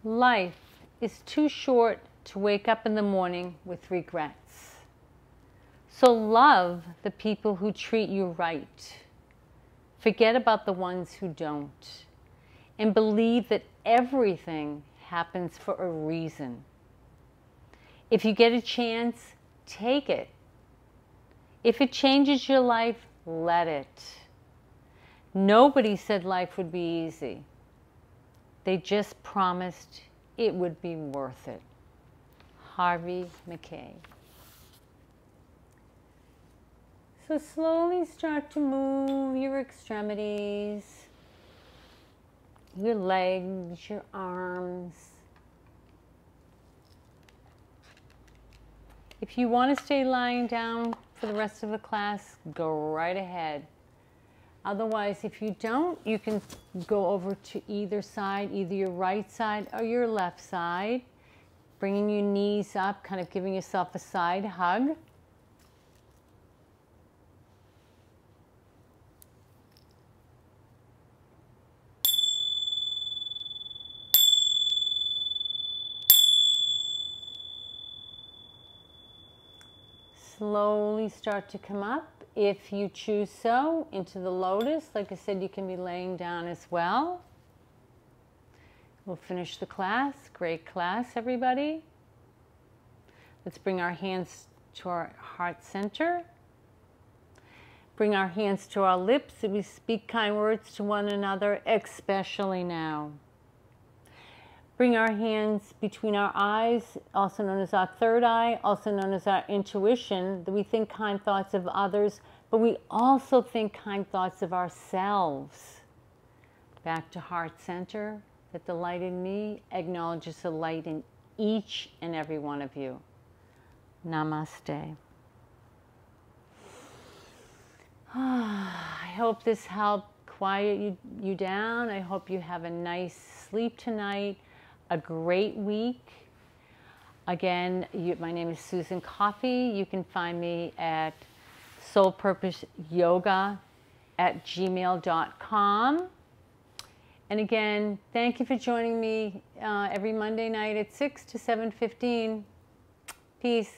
Life is too short to wake up in the morning with regrets. So love the people who treat you right. Forget about the ones who don't. And believe that everything happens for a reason. If you get a chance, take it. If it changes your life, let it. Nobody said life would be easy. They just promised it would be worth it. Harvey McKay. So slowly start to move your extremities, your legs, your arms. If you want to stay lying down for the rest of the class, go right ahead. Otherwise, if you don't, you can go over to either side, either your right side or your left side, bringing your knees up, kind of giving yourself a side hug. slowly start to come up, if you choose so, into the lotus. Like I said, you can be laying down as well. We'll finish the class. Great class, everybody. Let's bring our hands to our heart center. Bring our hands to our lips and we speak kind words to one another, especially now. Bring our hands between our eyes, also known as our third eye, also known as our intuition, that we think kind thoughts of others, but we also think kind thoughts of ourselves. Back to heart center, that the light in me acknowledges the light in each and every one of you. Namaste. I hope this helped quiet you down. I hope you have a nice sleep tonight, a great week. Again, my name is Susan Coffey. You can find me at soulpurposeyoga@gmail.com. And again, thank you for joining me every Monday night at 6 to 7:15. Peace.